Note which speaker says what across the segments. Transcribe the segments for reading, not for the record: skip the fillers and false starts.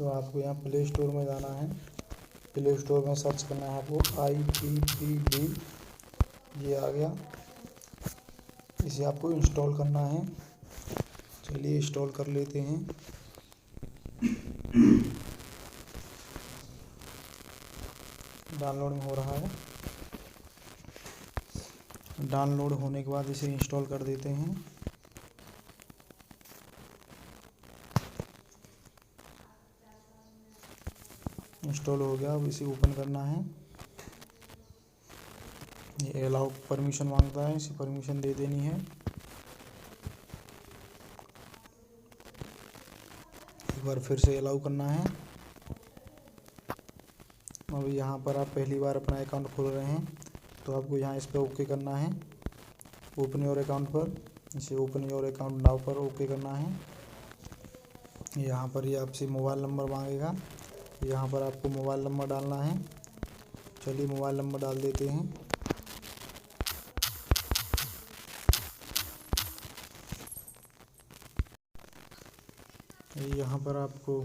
Speaker 1: तो आपको यहाँ प्ले स्टोर में जाना है। प्ले स्टोर में सर्च करना है आपको IPPB, ये आ गया। इसे आपको इंस्टॉल करना है। चलिए इंस्टॉल कर लेते हैं। डाउनलोड हो रहा है। डाउनलोड होने के बाद इसे इंस्टॉल कर देते हैं। इंस्टॉल हो गया। अब इसे ओपन करना है। ये अलाउ परमिशन मांगता है, इसे परमिशन दे देनी है। एक बार फिर से अलाउ करना है। अब यहाँ पर आप पहली बार अपना अकाउंट खोल रहे हैं तो आपको यहाँ इस पर ओके करना है। ओपन योर अकाउंट पर, इसे ओपन योर अकाउंट नाउ पर ओके करना है। यहाँ पर ये आपसे मोबाइल नंबर मांगेगा। यहाँ पर आपको मोबाइल नंबर डालना है। चलिए मोबाइल नंबर डाल देते हैं। यहाँ पर आपको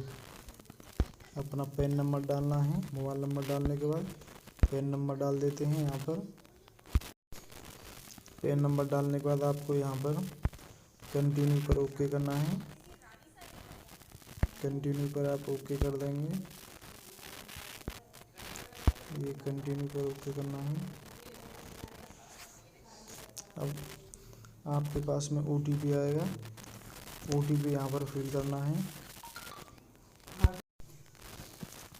Speaker 1: अपना पैन नंबर डालना है। मोबाइल नंबर डालने के बाद पैन नंबर डाल देते हैं। यहाँ पर पैन नंबर डालने के बाद आपको यहाँ पर कंटिन्यू पर ओके करना है। कंटिन्यू पर आप ओके कर देंगे। ये कंटिन्यू पर ओके करना है। अब आपके पास में OTP आएगा। OTP यहाँ पर फिल करना है।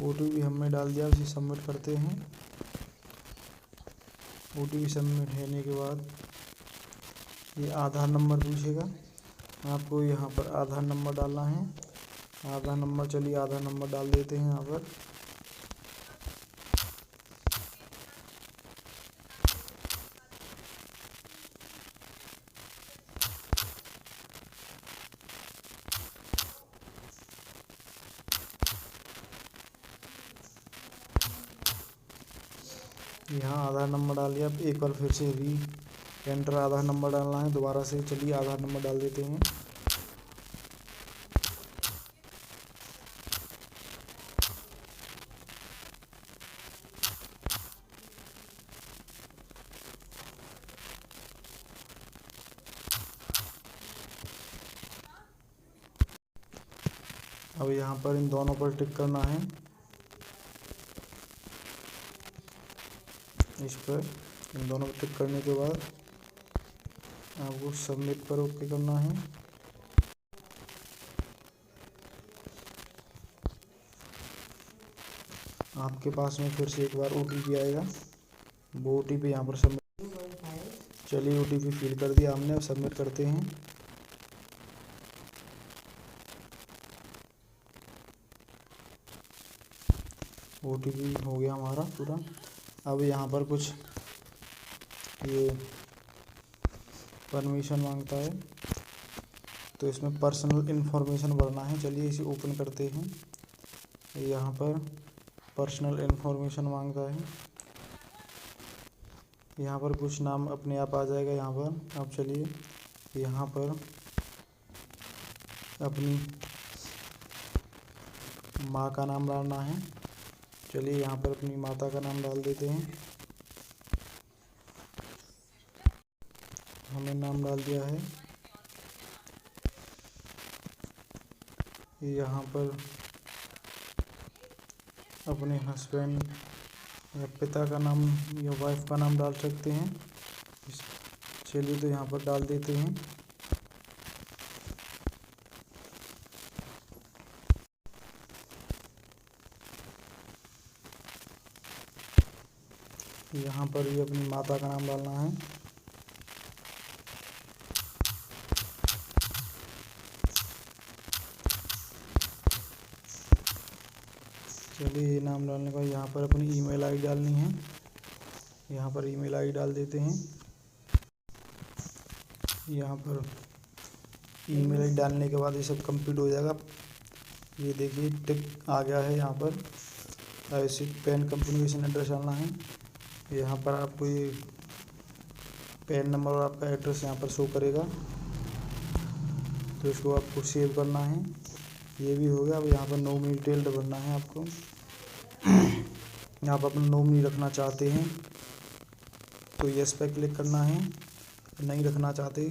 Speaker 1: OTP हमने डाल दिया, इसे सबमिट करते हैं। OTP सबमिट होने के बाद ये आधार नंबर पूछेगा। आपको यहाँ पर आधार नंबर डालना है। आधार नंबर, चलिए आधार नंबर डाल देते हैं यहाँ पर। यहाँ आधार नंबर डाल दिया। अब एक बार फिर से एंटर आधार नंबर डालना है दोबारा से। चलिए आधार नंबर डाल देते हैं। अब यहाँ पर इन दोनों पर टिक करना है। इस पर इन दोनों पर टिक करने के बाद आपको सबमिट पर ओके करना है। आपके पास में फिर से एक बार OTP आएगा। वो OTP यहाँ पर सबमिट, चलिए OTP फिल कर दिया हमने। अब सबमिट करते हैं। OTP हो गया हमारा पूरा। अब यहाँ पर कुछ ये परमिशन मांगता है तो इसमें पर्सनल इन्फॉर्मेशन भरना है। चलिए इसे ओपन करते हैं। यहाँ पर पर्सनल इन्फॉर्मेशन मांगता है। यहाँ पर कुछ नाम अपने आप आ जाएगा यहाँ पर। अब चलिए यहाँ पर अपनी माँ का नाम डालना है। चलिए यहाँ पर अपनी माता का नाम डाल देते हैं। हमने नाम डाल दिया है। यहाँ पर अपने हस्बैंड या पिता का नाम या वाइफ का नाम डाल सकते हैं। चलिए तो यहाँ पर डाल देते हैं। यहाँ पर ये अपनी माता का नाम डालना है। चलिए ये नाम डालने के बाद यहाँ पर अपनी ईमेल आईडी डालनी है। यहाँ पर ईमेल आईडी डाल देते हैं। यहाँ पर ईमेल आईडी डालने के बाद ये सब कंप्लीट हो जाएगा। ये देखिए टिक आ गया है यहाँ पर। ऐसे पैन कम्युनिकेशन एड्रेस डालना है। यहाँ पर आपको ये पैन नंबर और आपका एड्रेस यहाँ पर शो करेगा, तो इसको आपको सेव करना है। ये भी हो गया। अब यहाँ पर नॉमिनी डिटेल्ड भरना है आपको। आप अपना नॉमिनी रखना चाहते हैं तो यस पर क्लिक करना है, नहीं रखना चाहते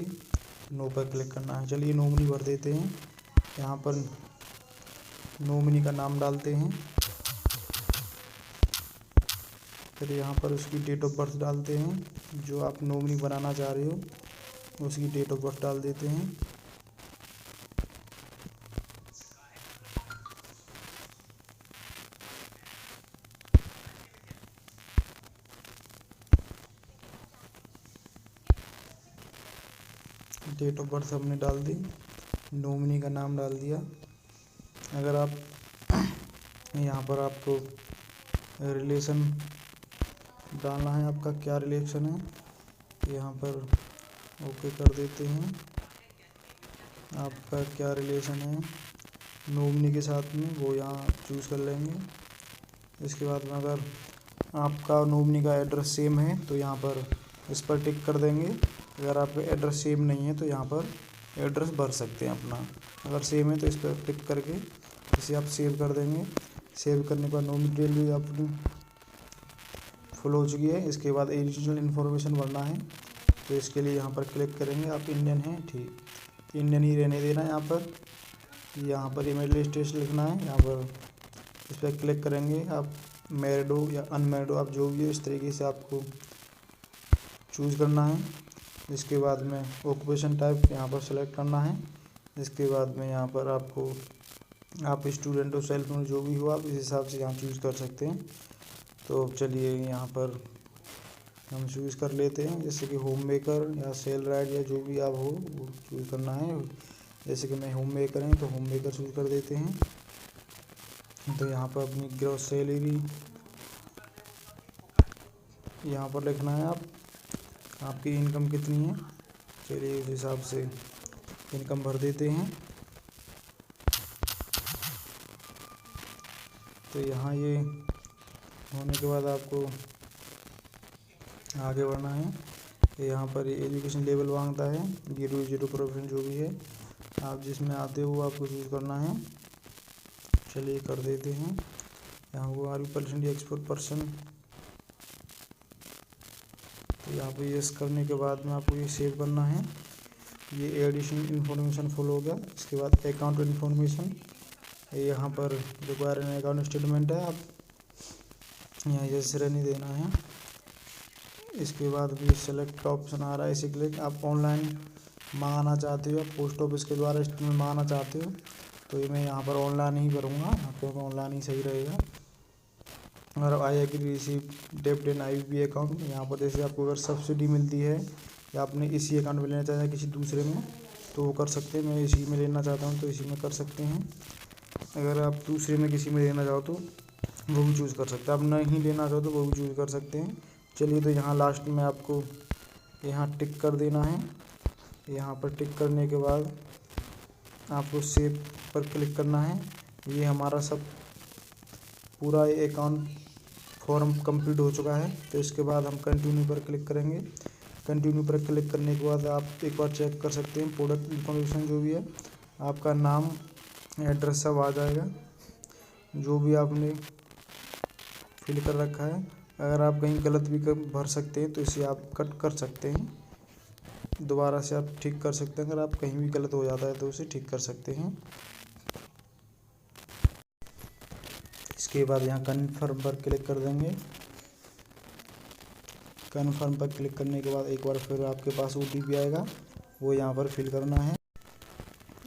Speaker 1: नो पर क्लिक करना है। चलिए नॉमिनी भर देते हैं। यहाँ पर नॉमिनी का नाम डालते हैं, फिर यहाँ पर उसकी डेट ऑफ बर्थ डालते हैं। जो आप नॉमिनी बनाना चाह रहे हो उसकी डेट ऑफ बर्थ डाल देते हैं। डेट ऑफ बर्थ हमने डाल दी, नॉमिनी का नाम डाल दिया। अगर आप यहाँ पर आपको रिलेशन डालना है, आपका क्या रिलेशन है, यहाँ पर ओके कर देते हैं। आपका क्या रिलेशन है नॉमिनी के साथ में वो यहाँ चूज़ कर लेंगे। इसके बाद में अगर आपका नॉमिनी का एड्रेस सेम है तो यहाँ पर इस पर टिक कर देंगे। अगर आपका एड्रेस सेम नहीं है तो यहाँ पर एड्रेस भर सकते हैं अपना। अगर सेम है तो इस पर टिक करके इसे आप सेव कर देंगे। सेव करने के बाद नॉमिनी डिटेल भी अपनी फुल हो चुकी है। इसके बाद एडिशनल इन्फॉर्मेशन भरना है, तो इसके लिए यहाँ पर क्लिक करेंगे। आप इंडियन हैं, ठीक, इंडियन ही रहने देना है। यहाँ पर ईमेल स्टेटस लिखना है। यहाँ पर इस पर क्लिक करेंगे। आप मैरिड हो या अनमैरिड हो, आप जो भी हो इस तरीके से आपको चूज़ करना है। इसके बाद में ऑक्यूपेशन टाइप यहाँ पर सेलेक्ट करना है। इसके बाद में यहाँ पर आपको आप स्टूडेंट हो, सेल्फ में जो भी हो आप इस हिसाब से यहाँ चूज़ कर सकते हैं। तो चलिए यहाँ पर हम चूज़ कर लेते हैं, जैसे कि होम मेकर या सेल राइड या जो भी आप हो वो चूज़ करना है। जैसे कि मैं होम मेकर हैं तो होम मेकर चूज़ कर देते हैं। तो यहाँ पर अपनी ग्रॉस सैलरी यहाँ पर लिखना है। आपकी इनकम कितनी है, चलिए उस हिसाब से इनकम भर देते हैं। तो यहाँ ये होने के बाद आपको आगे बढ़ना है। यहाँ पर एजुकेशन लेवल मांगता है, 0 प्रोफेशन जो भी है आप जिसमें आते हो आपको चूज़ करना है। चलिए कर देते हैं। यहाँ वो 40% या एक्सपोर्ट%। तो यहाँ पे यस करने के बाद में आपको ये सेव करना है। ये एडिशनल इन्फॉर्मेशन फुल हो गया। इसके बाद अकाउंट इन्फॉर्मेशन, यहाँ पर रिक्वायर अकाउंट स्टेटमेंट है, आप यहाँ यस रहने देना है। इसके बाद भी सेलेक्ट का ऑप्शन आ रहा है, इसे क्लिक। आप ऑनलाइन मंगाना चाहते हो, पोस्ट ऑफिस के द्वारा स्टेटमेंट मंगाना चाहते हो तो ये मैं यहाँ पर ऑनलाइन ही करूँगा, क्योंकि ऑनलाइन ही सही रहेगा। और आई एग्री रिसीव डेब्ट इन IBPS अकाउंट, यहाँ पर जैसे आपको अगर सब्सिडी मिलती है या आपने इसी अकाउंट में लेना चाहते हैं किसी दूसरे में तो वो कर सकते हैं। मैं इसी में लेना चाहता हूँ तो इसी में कर सकते हैं। अगर आप दूसरे में किसी में लेना चाहो तो वो भी चूज़ कर सकते हैं। आप नहीं लेना चाहो तो वो भी चूज़ कर सकते हैं। चलिए तो यहाँ लास्ट में आपको यहाँ टिक कर देना है। यहाँ पर टिक करने के बाद आपको सेव पर क्लिक करना है। ये हमारा सब पूरा अकाउंट फॉर्म कंप्लीट हो चुका है। तो इसके बाद हम कंटिन्यू पर क्लिक करेंगे। कंटिन्यू पर क्लिक करने के बाद आप एक बार चेक कर सकते हैं प्रोडक्ट इन्फॉर्मेशन जो भी है, आपका नाम एड्रेस सब आ जाएगा जो भी आपने फिल कर रखा है। अगर आप कहीं गलत भी भर सकते हैं तो इसे आप कट कर सकते हैं, दोबारा से आप ठीक कर सकते हैं। अगर आप कहीं भी गलत हो जाता है तो उसे ठीक कर सकते हैं। इसके बाद यहाँ कन्फर्म पर क्लिक कर देंगे। कन्फर्म पर क्लिक करने के बाद एक बार फिर आपके पास OTP आएगा, वो यहाँ पर फिल करना है।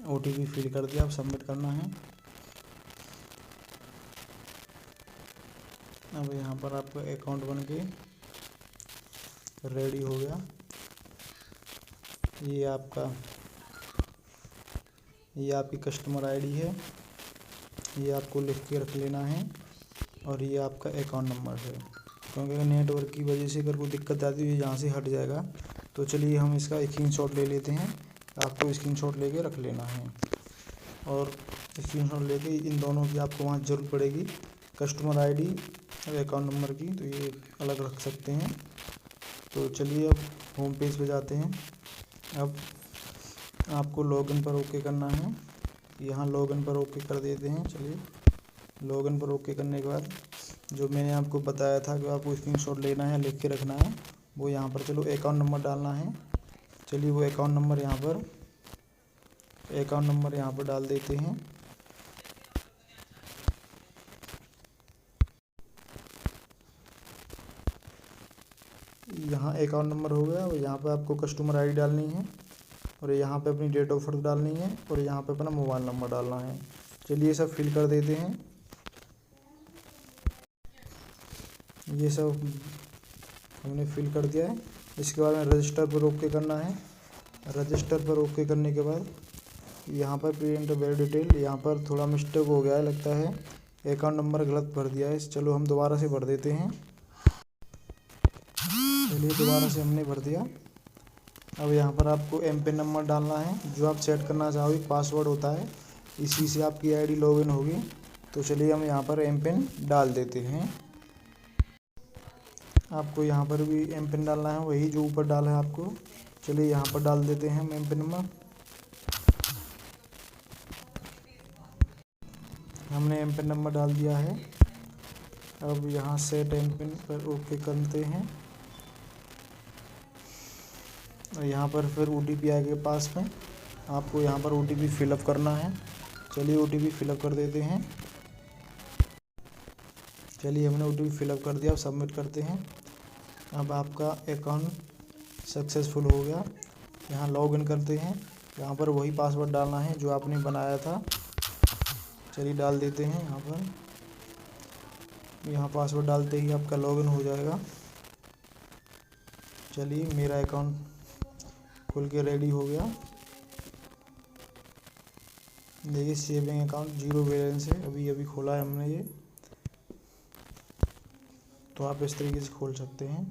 Speaker 1: OTP फिल कर दिया, अब सबमिट करना है। अब यहाँ पर आपका अकाउंट बन के रेडी हो गया। ये आपकी कस्टमर ID है, ये आपको लिख के रख लेना है। और ये आपका अकाउंट नंबर है, क्योंकि नेटवर्क की वजह से अगर कोई दिक्कत आती है यहाँ से हट जाएगा। तो चलिए हम इसका स्क्रीनशॉट ले लेते हैं। आपको स्क्रीनशॉट लेके रख लेना है और स्क्रीनशॉट लेके इन दोनों की आपको वहाँ ज़रूरत पड़ेगी, कस्टमर ID और अकाउंट नंबर की। तो ये अलग रख सकते हैं। तो चलिए अब होम पेज पे जाते हैं। अब आपको लॉगिन पर ओके करना है। यहाँ लॉगिन पर ओके कर देते हैं। चलिए लॉगिन पर ओके करने के बाद जो मैंने आपको बताया था कि आपको स्क्रीनशॉट लेना है, लिख के रखना है, वो यहाँ पर चलो अकाउंट नंबर डालना है। चलिए वो अकाउंट नंबर यहाँ पर डाल देते हैं। यहाँ अकाउंट नंबर हो गया और यहाँ पे आपको कस्टमर आईडी डालनी है और यहाँ पे अपनी डेट ऑफ बर्थ डालनी है और यहाँ पे अपना मोबाइल नंबर डालना है। चलिए सब फिल कर देते हैं। ये सब हमने फिल कर दिया है। इसके बाद में रजिस्टर पर ओके करना है। रजिस्टर पर ओके करने के बाद यहाँ पर प्रिंट वेरी डिटेल, यहाँ पर थोड़ा मिस्टेक हो गया है लगता है, अकाउंट नंबर गलत भर दिया है। चलो हम दोबारा से भर देते हैं। चलिए दोबारा से हमने भर दिया। अब यहाँ पर आपको एम पिन नंबर डालना है जो आप सेट करना चाहोगे, पासवर्ड होता है, इसी से आपकी आईडी लॉगिन होगी। तो चलिए हम यहाँ पर एम पिन डाल देते हैं। आपको यहाँ पर भी एम पिन डालना है, वही जो ऊपर डाला है आपको। चलिए यहाँ पर डाल देते हैं हम एम पिन नंबर। हमने एम पिन नंबर डाल दिया है। अब यहाँ सेट एम पिन पर ओके करते हैं और यहाँ पर फिर OTP आएगा पास में, आपको यहाँ पर OTP फिलअप करना है। चलिए OTP फिलअप कर देते हैं। चलिए हमने OTP फिलअप कर दिया। अब सबमिट करते हैं। अब आपका अकाउंट सक्सेसफुल हो गया। यहाँ लॉगिन करते हैं। यहाँ पर वही पासवर्ड डालना है जो आपने बनाया था। चलिए डाल देते हैं यहाँ पर। यहाँ पासवर्ड डालते ही आपका लॉगिन हो जाएगा। चलिए मेरा अकाउंट खुल के रेडी हो गया। देखिए सेविंग अकाउंट 0 बैलेंस है, अभी अभी खोला है हमने ये। तो आप इस तरीके से खोल सकते हैं।